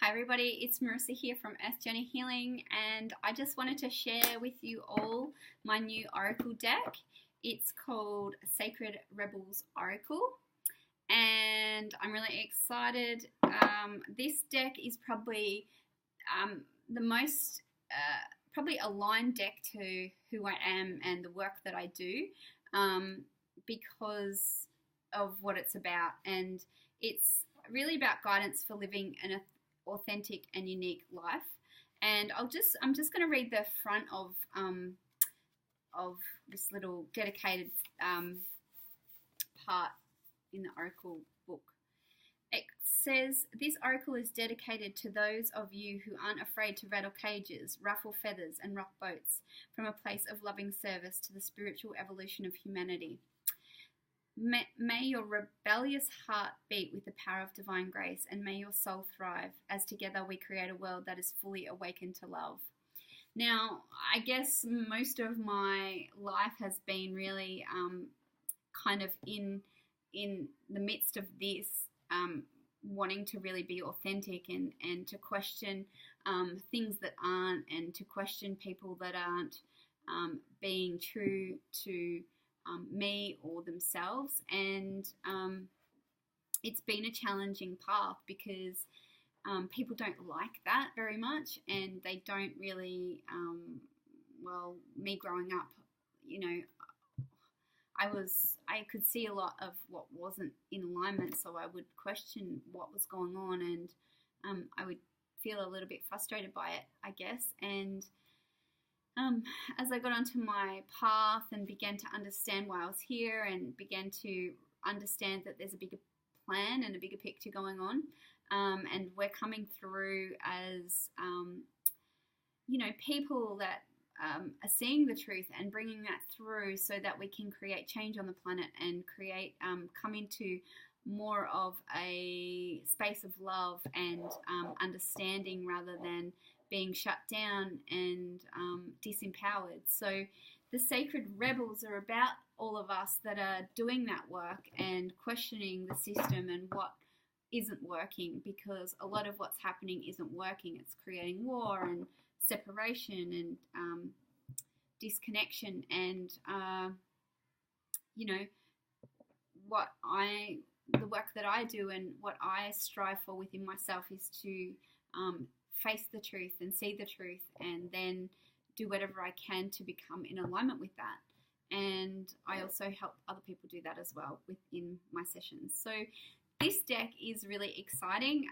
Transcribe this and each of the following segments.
Hi everybody, it's Marissa here from Earth Journey Healing, and I just wanted to share with you all my new Oracle deck. It's called Sacred Rebels Oracle, and I'm really excited. This deck is probably the most probably aligned deck to who I am and the work that I do, because of what it's about, and it's really about guidance for living an authentic and unique life. And I'm just going to read the front of this little dedicated part in the Oracle book. It says, this Oracle is dedicated to those of you who aren't afraid to rattle cages, ruffle feathers and rock boats from a place of loving service to the spiritual evolution of humanity. May your rebellious heart beat with the power of divine grace, and may your soul thrive as together we create a world that is fully awakened to love. Now, I guess most of my life has been really kind of in the midst of this, wanting to really be authentic and to question things that aren't, and to question people that aren't being true to me or themselves. And it's been a challenging path because people don't like that very much, and they don't really me growing up, I could see a lot of what wasn't in alignment, so I would question what was going on, and I would feel a little bit frustrated by it, I guess. And as I got onto my path and began to understand why I was here, and began to understand that there's a bigger plan and a bigger picture going on, and we're coming through as, people that are seeing the truth and bringing that through so that we can create change on the planet and create, come into more of a space of love and understanding, rather than being shut down and disempowered. So the Sacred Rebels are about all of us that are doing that work and questioning the system and what isn't working, because a lot of what's happening isn't working. It's creating war and separation and disconnection. And the work that I do and what I strive for within myself is to face the truth and see the truth, and then do whatever I can to become in alignment with that. And I also help other people do that as well within my sessions. So this deck is really exciting.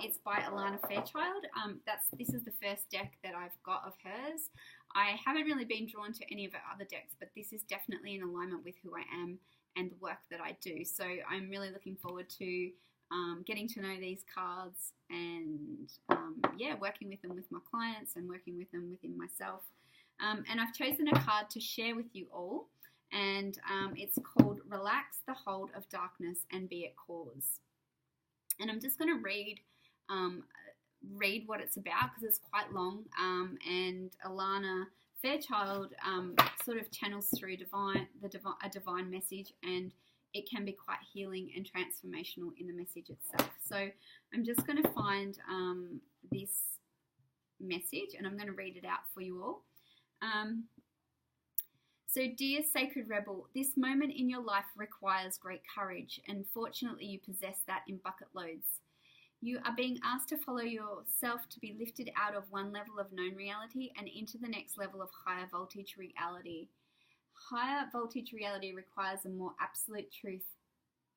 It's by Alana Fairchild. This is the first deck that I've got of hers. I haven't really been drawn to any of her other decks, but this is definitely in alignment with who I am and the work that I do. So I'm really looking forward to getting to know these cards, and working with them with my clients and working with them within myself. And I've chosen a card to share with you all, and it's called Relax the Hold of Darkness and Be at Cause. And I'm just going to read what it's about, because it's quite long, and Alana Fairchild sort of channels through a divine message, and it can be quite healing and transformational in the message itself. So I'm just going to find this message, and I'm going to read it out for you all. So, dear Sacred Rebel, this moment in your life requires great courage, and fortunately you possess that in bucket loads. You are being asked to follow yourself to be lifted out of one level of known reality and into the next level of higher voltage reality. Higher voltage reality requires a more absolute truth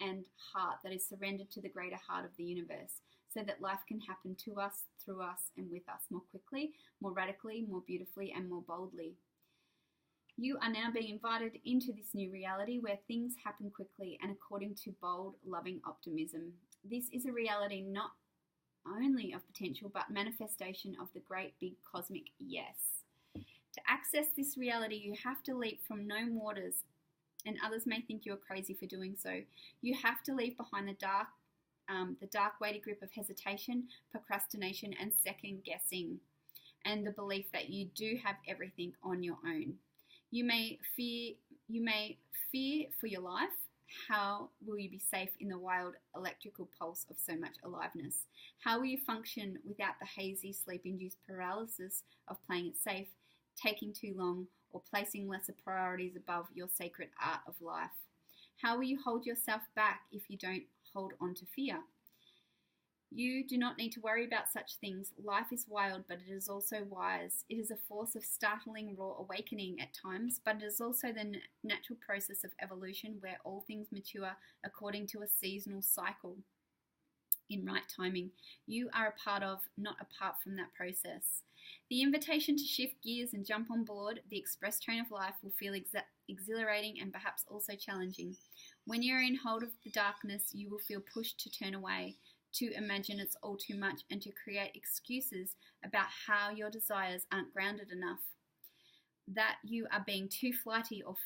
and heart that is surrendered to the greater heart of the universe, so that life can happen to us, through us, and with us more quickly, more radically, more beautifully, and more boldly. You are now being invited into this new reality where things happen quickly and according to bold, loving optimism. This is a reality not only of potential, but manifestation of the great big cosmic yes. To access this reality, you have to leap from known waters, and others may think you're crazy for doing so. You have to leave behind the dark weighted grip of hesitation, procrastination, and second guessing, and the belief that you do have everything on your own. You may fear for your life, how will you be safe in the wild electrical pulse of so much aliveness? How will you function without the hazy sleep-induced paralysis of playing it safe, taking too long, or placing lesser priorities above your sacred art of life? How will you hold yourself back if you don't hold on to fear? You do not need to worry about such things. Life is wild, but it is also wise. It is a force of startling, raw awakening at times, but it is also the natural process of evolution where all things mature according to a seasonal cycle in right timing. You are a part of, not apart from that process. The invitation to shift gears and jump on board the express train of life will feel exhilarating and perhaps also challenging. When you're in hold of the darkness, you will feel pushed to turn away, to imagine it's all too much, and to create excuses about how your desires aren't grounded enough, that you are being too flighty or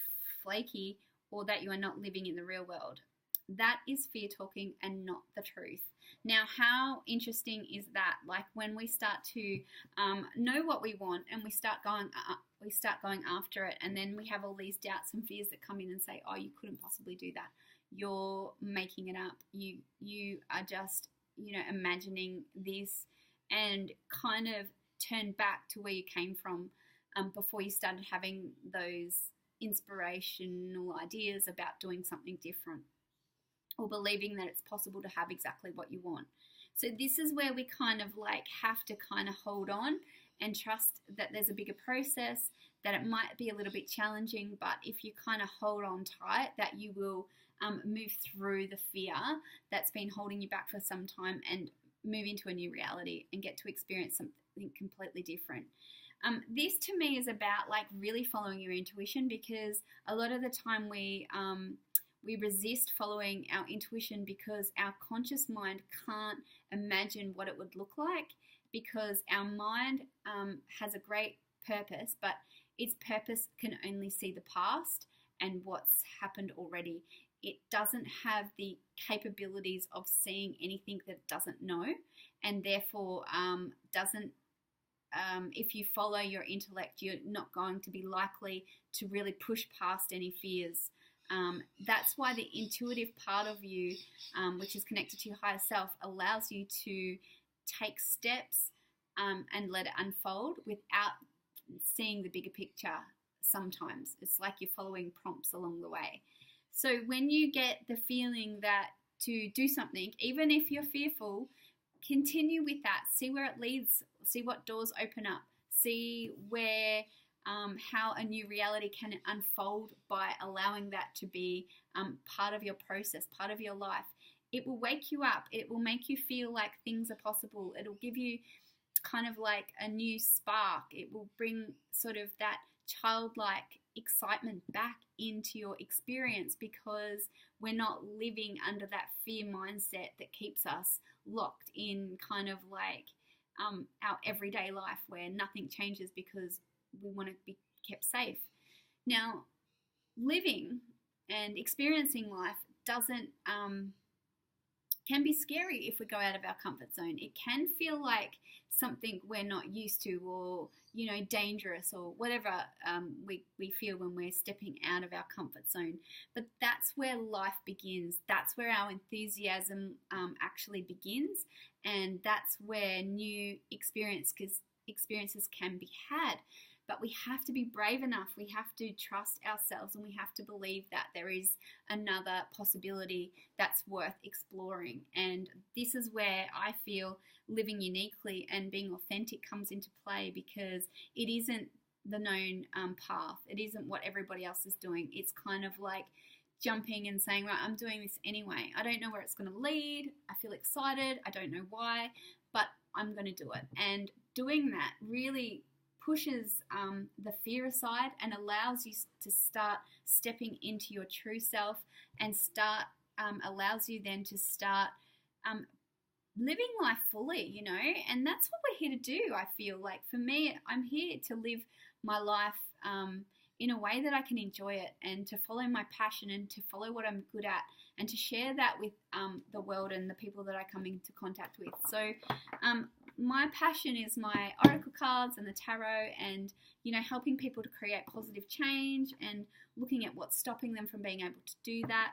flaky, or that you are not living in the real world. That is fear talking and not the truth. Now, how interesting is that? Like when we start to know what we want and we start going after it, and then we have all these doubts and fears that come in and say, "Oh, you couldn't possibly do that. You're making it up. You are just, imagining this," and kind of turn back to where you came from before you started having those inspirational ideas about doing something different, or believing that it's possible to have exactly what you want. So this is where we kind of have to kind of hold on and trust that there's a bigger process, that it might be a little bit challenging, but if you kind of hold on tight, that you will move through the fear that's been holding you back for some time and move into a new reality and get to experience something completely different. This to me is about really following your intuition, because a lot of the time we resist following our intuition because our conscious mind can't imagine what it would look like, because our mind has a great purpose, but its purpose can only see the past and what's happened already. It doesn't have the capabilities of seeing anything that it doesn't know, and therefore if you follow your intellect, you're not going to be likely to really push past any fears. That's why the intuitive part of you, which is connected to your higher self, allows you to take steps and let it unfold without seeing the bigger picture. Sometimes it's like you're following prompts along the way. So when you get the feeling that to do something, even if you're fearful, continue with that. See where it leads. See what doors open up. See where how a new reality can unfold by allowing that to be part of your process, part of your life. It will wake you up. It will make you feel like things are possible. It'll give you kind of like a new spark. It will bring sort of that childlike excitement back into your experience, because we're not living under that fear mindset that keeps us locked in kind of our everyday life where nothing changes because we want to be kept safe. Now, living and experiencing life can be scary if we go out of our comfort zone. It can feel like something we're not used to, or dangerous, or whatever we feel when we're stepping out of our comfort zone. But that's where life begins. That's where our enthusiasm actually begins, and that's where new experiences can be had. But we have to be brave enough. We have to trust ourselves, and we have to believe that there is another possibility that's worth exploring. And this is where I feel living uniquely and being authentic comes into play, because it isn't the known path. It isn't what everybody else is doing. It's kind of like jumping and saying, right, I'm doing this anyway. I don't know where it's going to lead. I feel excited. I don't know why, but I'm going to do it. And doing that really pushes the fear aside and allows you to start stepping into your true self, and allows you then to start living life fully, and that's what we're here to do. I feel like for me, I'm here to live my life in a way that I can enjoy it, and to follow my passion, and to follow what I'm good at, and to share that with the world and the people that I come into contact with. So my passion is my oracle cards and the tarot, and helping people to create positive change and looking at what's stopping them from being able to do that.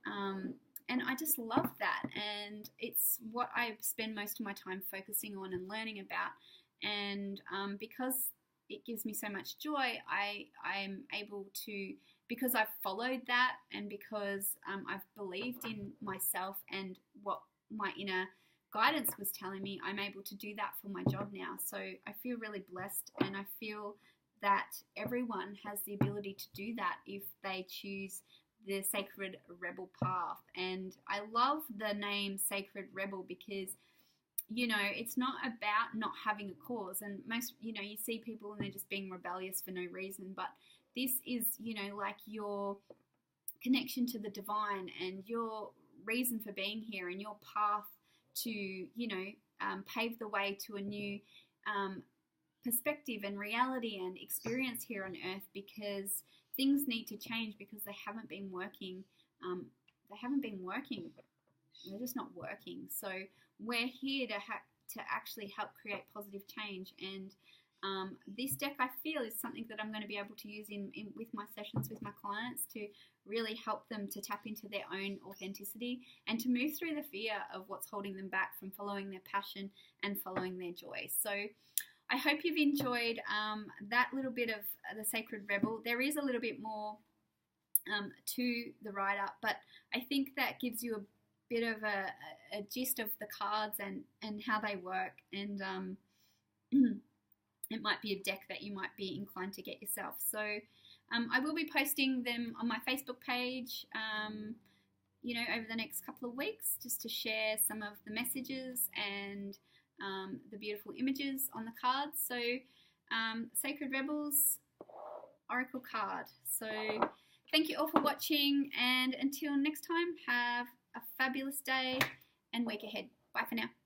And I just love that, and it's what I spend most of my time focusing on and learning about. And because it gives me so much joy, I'm able to, because I've followed that, and because I've believed in myself and what my inner guidance was telling me, I'm able to do that for my job now. So I feel really blessed, and I feel that everyone has the ability to do that if they choose the Sacred Rebel path. And I love the name Sacred Rebel because, you know, it's not about not having a cause. And most, you know, you see people and they're just being rebellious for no reason. But this is, you know, like your connection to the divine and your reason for being here and your path to, you know, pave the way to a new perspective and reality and experience here on earth, because things need to change because they haven't been working. They're just not working. So we're here to actually help create positive change. And this deck, I feel, is something that I'm going to be able to use in with my sessions with my clients to really help them to tap into their own authenticity and to move through the fear of what's holding them back from following their passion and following their joy. So I hope you've enjoyed that little bit of the Sacred Rebel. There is a little bit more to the write-up, but I think that gives you a bit of a gist of the cards and how they work. And it might be a deck that you might be inclined to get yourself. So I will be posting them on my Facebook page, you know, over the next couple of weeks, just to share some of the messages and the beautiful images on the cards. So Sacred Rebels Oracle card. So thank you all for watching, and until next time, have a fabulous day and week ahead. Bye for now.